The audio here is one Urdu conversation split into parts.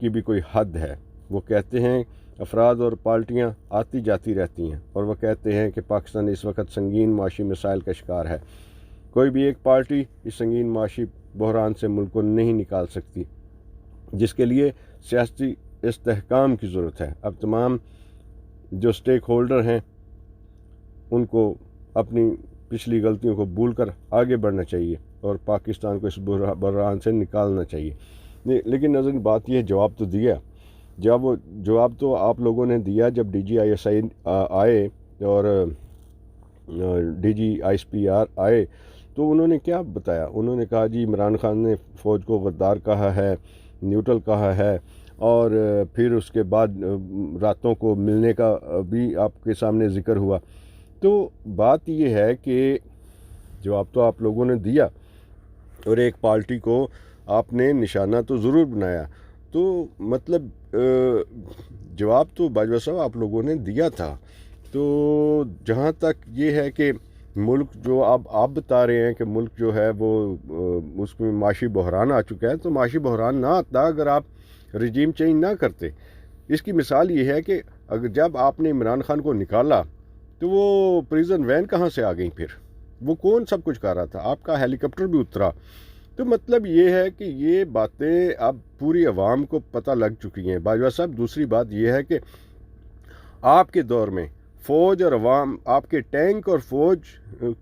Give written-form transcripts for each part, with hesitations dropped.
کی بھی کوئی حد ہے۔ وہ کہتے ہیں افراد اور پارٹیاں آتی جاتی رہتی ہیں، اور وہ کہتے ہیں کہ پاکستان اس وقت سنگین معاشی مسائل کا شکار ہے۔ کوئی بھی ایک پارٹی اس سنگین معاشی بحران سے ملک کو نہیں نکال سکتی، جس کے لیے سیاسی استحکام کی ضرورت ہے۔ اب تمام جو سٹیک ہولڈر ہیں ان کو اپنی پچھلی غلطیوں کو بھول کر آگے بڑھنا چاہیے اور پاکستان کو اس بحران سے نکالنا چاہیے۔ لیکن نظر بات یہ جواب تو دیا، جواب تو آپ لوگوں نے دیا جب D G I S I آئے اور D G I S P R آئے، تو انہوں نے کیا بتایا؟ انہوں نے کہا جی عمران خان نے فوج کو غدار کہا ہے، نیوٹرل کہا ہے، اور پھر اس کے بعد راتوں کو ملنے کا بھی آپ کے سامنے ذکر ہوا۔ تو بات یہ ہے کہ جواب تو آپ لوگوں نے دیا اور ایک پارٹی کو آپ نے نشانہ تو ضرور بنایا، تو مطلب جواب تو باجوہ صاحب آپ لوگوں نے دیا تھا۔ تو جہاں تک یہ ہے کہ ملک جو آپ بتا رہے ہیں کہ ملک جو ہے وہ اس میں معاشی بحران آ چکا ہے، تو معاشی بحران نہ آتا اگر آپ رجیم چینج نہ کرتے۔ اس کی مثال یہ ہے کہ اگر جب آپ نے عمران خان کو نکالا تو وہ پریزن وین کہاں سے آ گئی؟ پھر وہ کون سب کچھ کر رہا تھا؟ آپ کا ہیلی کاپٹر بھی اترا۔ تو مطلب یہ ہے کہ یہ باتیں اب پوری عوام کو پتہ لگ چکی ہیں۔ باجوہ صاحب دوسری بات یہ ہے کہ آپ کے دور میں فوج اور عوام، آپ کے ٹینک اور فوج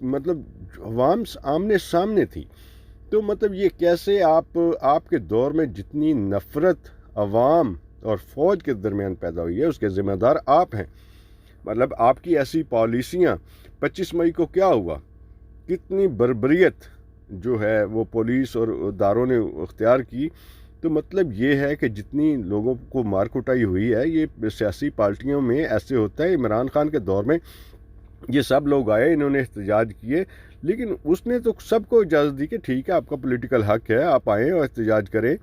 مطلب عوام آمنے سامنے تھی۔ تو مطلب یہ کیسے آپ کے دور میں جتنی نفرت عوام اور فوج کے درمیان پیدا ہوئی ہے اس کے ذمہ دار آپ ہیں۔ مطلب آپ کی ایسی پالیسیاں 25 مئی کو کیا ہوا؟ کتنی بربریت جو ہے وہ پولیس اور اداروں نے اختیار کی۔ تو مطلب یہ ہے کہ جتنی لوگوں کو مار کٹائی ہوئی ہے یہ سیاسی پارٹیوں میں ایسے ہوتا ہے۔ عمران خان کے دور میں یہ سب لوگ آئے، انہوں نے احتجاج کیے، لیکن اس نے تو سب کو اجازت دی کہ ٹھیک ہے آپ کا پولیٹیکل حق ہے، آپ آئیں اور احتجاج کریں۔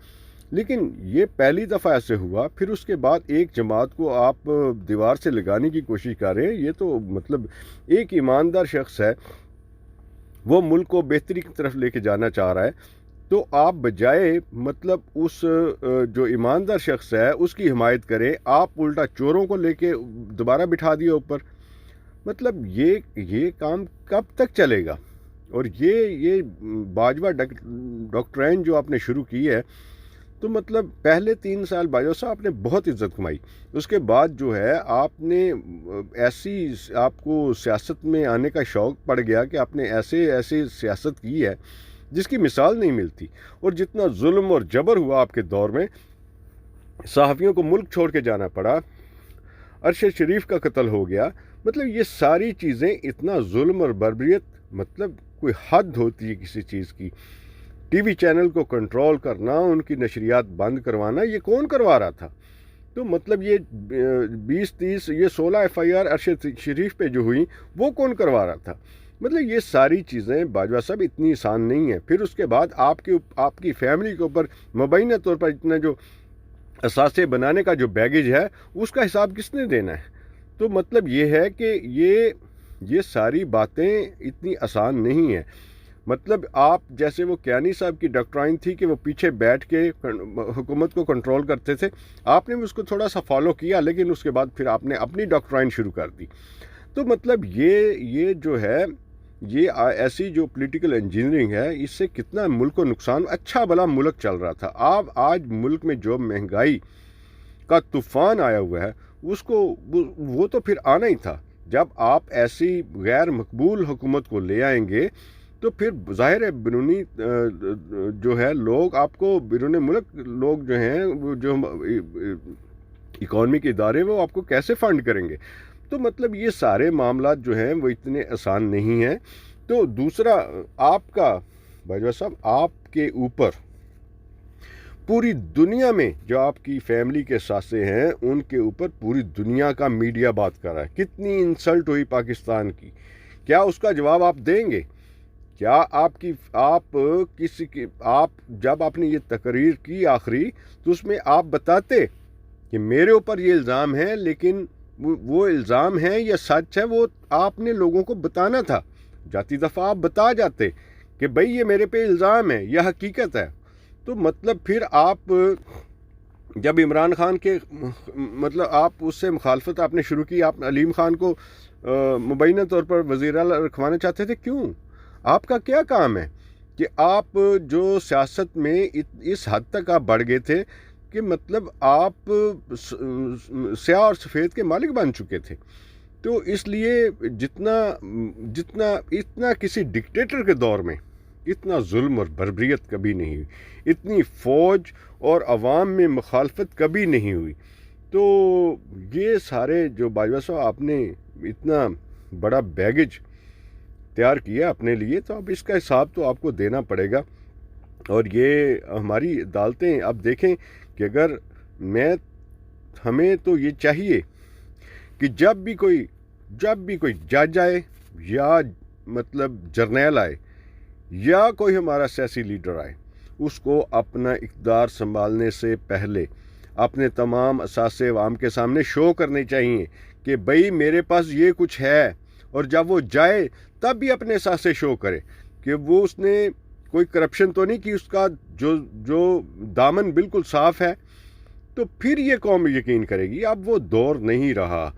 لیکن یہ پہلی دفعہ ایسے ہوا، پھر اس کے بعد ایک جماعت کو آپ دیوار سے لگانے کی کوشش کر رہے ہیں۔ یہ تو مطلب ایک ایماندار شخص ہے، وہ ملک کو بہتری کی طرف لے کے جانا چاہ رہا ہے، تو آپ بجائے مطلب اس جو ایماندار شخص ہے اس کی حمایت کریں، آپ الٹا چوروں کو لے کے دوبارہ بٹھا دیا اوپر۔ مطلب یہ کام کب تک چلے گا؟ اور یہ باجوہ ڈاکٹرین جو آپ نے شروع کی ہے، تو مطلب پہلے 3 سال باجوہ صاحب آپ نے بہت عزت کمائی، اس کے بعد جو ہے آپ نے ایسی آپ کو سیاست میں آنے کا شوق پڑ گیا کہ آپ نے ایسے سیاست کی ہے جس کی مثال نہیں ملتی۔ اور جتنا ظلم اور جبر ہوا آپ کے دور میں، صحافیوں کو ملک چھوڑ کے جانا پڑا، ارشد شریف کا قتل ہو گیا، مطلب یہ ساری چیزیں، اتنا ظلم اور بربریت، مطلب کوئی حد ہوتی ہے کسی چیز کی۔ ٹی وی چینل کو کنٹرول کرنا، ان کی نشریات بند کروانا، یہ کون کروا رہا تھا؟ تو مطلب یہ 20-30 یہ 16 FIR ارشد شریف پہ جو ہوئی وہ کون کروا رہا تھا؟ مطلب یہ ساری چیزیں باجوہ صاحب اتنی آسان نہیں ہیں۔ پھر اس کے بعد آپ کی فیملی کے اوپر مبینہ طور پر اتنا جو اثاثے بنانے کا جو بیگیج ہے اس کا حساب کس نے دینا ہے؟ تو مطلب یہ ہے کہ یہ ساری باتیں اتنی آسان نہیں ہیں۔ مطلب آپ جیسے وہ کیانی صاحب کی ڈاکٹرائن تھی کہ وہ پیچھے بیٹھ کے حکومت کو کنٹرول کرتے تھے، آپ نے بھی اس کو تھوڑا سا فالو کیا، لیکن اس کے بعد پھر آپ نے اپنی ڈاکٹرائن شروع کر دی۔ تو مطلب یہ جو ہے، یہ ایسی جو پولیٹیکل انجینئرنگ ہے، اس سے کتنا ملک کو نقصان، اچھا بھلا ملک چل رہا تھا۔ آج ملک میں جو مہنگائی کا طوفان آیا ہوا ہے، اس کو وہ تو پھر آنا ہی تھا۔ جب آپ ایسی غیر مقبول حکومت کو لے آئیں گے تو پھر ظاہر ہے بیرونی جو ہے لوگ آپ کو، بیرون ملک لوگ جو ہیں، جو اکانومی کے ادارے وہ آپ کو کیسے فنڈ کریں گے؟ تو مطلب یہ سارے معاملات جو ہیں وہ اتنے آسان نہیں ہیں۔ تو دوسرا آپ کا باجوہ صاحب، آپ کے اوپر پوری دنیا میں جو آپ کی فیملی کے ساسے ہیں ان کے اوپر پوری دنیا کا میڈیا بات کر رہا ہے۔ کتنی انسلٹ ہوئی پاکستان کی، کیا اس کا جواب آپ دیں گے؟ کیا آپ جب آپ نے یہ تقریر کی آخری، تو اس میں آپ بتاتے کہ میرے اوپر یہ الزام ہے، لیکن وہ الزام ہے یا سچ ہے وہ آپ نے لوگوں کو بتانا تھا۔ جاتی دفعہ آپ بتا جاتے کہ بھئی یہ میرے پہ الزام ہے، یہ حقیقت ہے۔ تو مطلب پھر آپ جب عمران خان کے مطلب آپ اس سے مخالفت آپ نے شروع کی، آپ علیم خان کو مبینہ طور پر وزیر اعلیٰ رکھوانا چاہتے تھے، کیوں؟ آپ کا کیا کام ہے کہ آپ جو سیاست میں اس حد تک آپ بڑھ گئے تھے کہ مطلب آپ سیاہ اور سفید کے مالک بن چکے تھے؟ تو اس لیے اتنا کسی ڈکٹیٹر کے دور میں اتنا ظلم اور بربریت کبھی نہیں ہوئی، اتنی فوج اور عوام میں مخالفت کبھی نہیں ہوئی۔ تو یہ سارے جو باجوہ صاحب آپ نے اتنا بڑا بیگج تیار کیا اپنے لیے، تو اب اس کا حساب تو آپ کو دینا پڑے گا۔ اور یہ ہماری عدالتیں اب دیکھیں کہ اگر ہمیں تو یہ چاہیے کہ جب بھی کوئی جج آئے یا مطلب جرنیل آئے یا کوئی ہمارا سیاسی لیڈر آئے، اس کو اپنا اقتدار سنبھالنے سے پہلے اپنے تمام اثاثے عوام کے سامنے شو کرنے چاہیے کہ بھئی میرے پاس یہ کچھ ہے، اور جب وہ جائے تب بھی اپنے اثاثے شو کرے کہ وہ اس نے کوئی کرپشن تو نہیں کی، اس کا جو دامن بالکل صاف ہے، تو پھر یہ قوم یقین کرے گی۔ اب وہ دور نہیں رہا،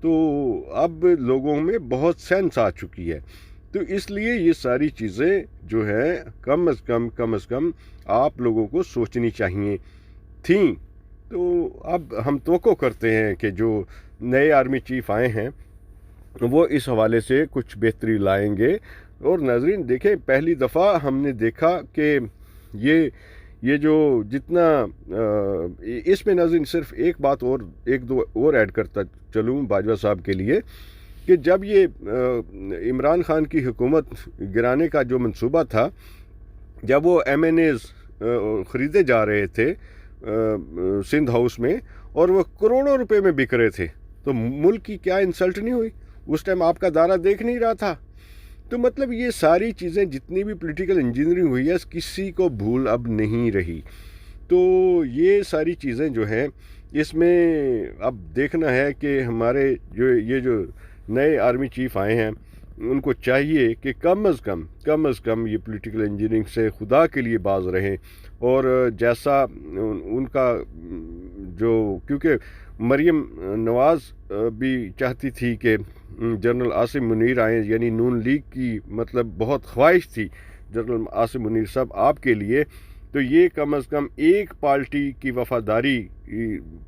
تو اب لوگوں میں بہت سینس آ چکی ہے۔ تو اس لیے یہ ساری چیزیں جو ہے کم از کم آپ لوگوں کو سوچنی چاہیے تھیں۔ تو اب ہم توقع کرتے ہیں کہ جو نئے آرمی چیف آئے ہیں وہ اس حوالے سے کچھ بہتری لائیں گے۔ اور ناظرین دیکھیں، پہلی دفعہ ہم نے دیکھا کہ یہ جو جتنا اس میں ناظرین صرف ایک دو اور ایڈ کرتا چلوں باجوہ صاحب کے لیے، کہ جب یہ عمران خان کی حکومت گرانے کا جو منصوبہ تھا، جب وہ MNAs خریدے جا رہے تھے سندھ ہاؤس میں اور وہ کروڑوں روپے میں بک رہے تھے، تو ملک کی کیا انسلٹ نہیں ہوئی؟ اس ٹائم آپ کا دارہ دیکھ نہیں رہا تھا؟ تو مطلب یہ ساری چیزیں جتنی بھی پولیٹیکل انجینئرنگ ہوئی ہے، کسی کو بھول اب نہیں رہی۔ تو یہ ساری چیزیں جو ہیں اس میں اب دیکھنا ہے کہ ہمارے یہ جو نئے آرمی چیف آئے ہیں ان کو چاہیے کہ کم از کم یہ پولیٹیکل انجینئرنگ سے خدا کے لیے باز رہیں۔ اور جیسا ان کا کیونکہ مریم نواز بھی چاہتی تھی کہ جنرل عاصم منیر آئیں، یعنی نون لیگ کی مطلب بہت خواہش تھی جنرل عاصم منیر صاحب آپ کے لیے، تو یہ کم از کم ایک پارٹی کی وفاداری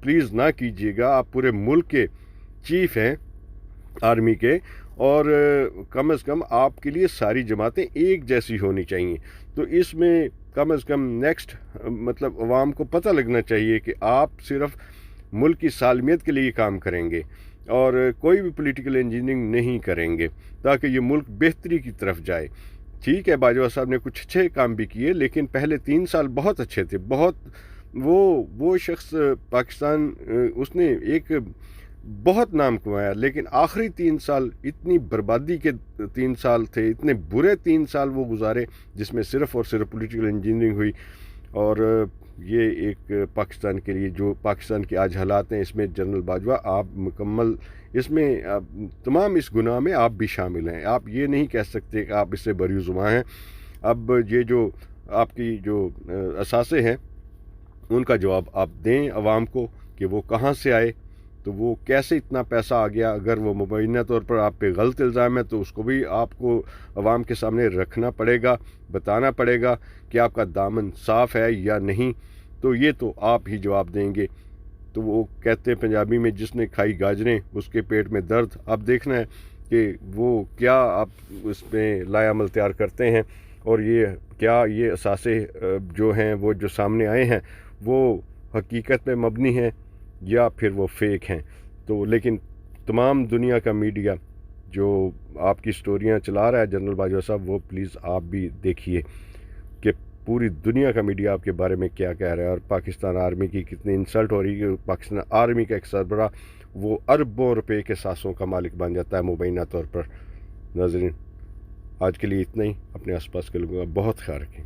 پلیز نہ کیجیے گا، آپ پورے ملک کے چیف ہیں آرمی کے، اور کم از کم آپ کے لیے ساری جماعتیں ایک جیسی ہونی چاہیے۔ تو اس میں کم از کم نیکسٹ مطلب عوام کو پتہ لگنا چاہیے کہ آپ صرف ملک کی سالمیت کے لیے کام کریں گے اور کوئی بھی پولیٹیکل انجینئرنگ نہیں کریں گے تاکہ یہ ملک بہتری کی طرف جائے۔ ٹھیک ہے، باجوہ صاحب نے کچھ اچھے کام بھی کیے، لیکن پہلے 3 سال بہت اچھے تھے، بہت وہ شخص پاکستان اس نے ایک بہت نام کمایا، لیکن آخری 3 سال اتنی بربادی کے 3 سال تھے، اتنے برے 3 سال وہ گزارے جس میں صرف اور صرف پولیٹیکل انجینئرنگ ہوئی۔ اور یہ ایک پاکستان کے لیے جو پاکستان کے آج حالات ہیں، اس میں جنرل باجوہ آپ مکمل اس میں تمام اس گناہ میں آپ بھی شامل ہیں۔ آپ یہ نہیں کہہ سکتے کہ آپ اس سے بری زباں ہیں۔ اب یہ جو آپ کی جو اثاثے ہیں ان کا جواب آپ دیں عوام کو کہ وہ کہاں سے آئے، تو وہ کیسے اتنا پیسہ آ گیا۔ اگر وہ مبینہ طور پر آپ پہ غلط الزام ہے تو اس کو بھی آپ کو عوام کے سامنے رکھنا پڑے گا، بتانا پڑے گا کہ آپ کا دامن صاف ہے یا نہیں، تو یہ تو آپ ہی جواب دیں گے۔ تو وہ کہتے ہیں پنجابی میں، جس نے کھائی گاجریں اس کے پیٹ میں درد۔ اب دیکھنا ہے کہ وہ کیا آپ اس میں لائے عمل تیار کرتے ہیں، اور یہ اثاثے جو ہیں وہ جو سامنے آئے ہیں وہ حقیقت پہ مبنی ہیں یا پھر وہ فیک ہیں۔ تو لیکن تمام دنیا کا میڈیا جو آپ کی سٹوریاں چلا رہا ہے جنرل باجوہ صاحب، وہ پلیز آپ بھی دیکھیے کہ پوری دنیا کا میڈیا آپ کے بارے میں کیا کہہ رہا ہے، اور پاکستان آرمی کی کتنی انسلٹ ہو رہی ہے۔ پاکستان آرمی کا ایک سربراہ وہ اربوں روپے کے ساسوں کا مالک بن جاتا ہے مبینہ طور پر۔ ناظرین آج کے لیے اتنا ہی، اپنے آس پاس کے لوگوں کا بہت خیال رکھیں۔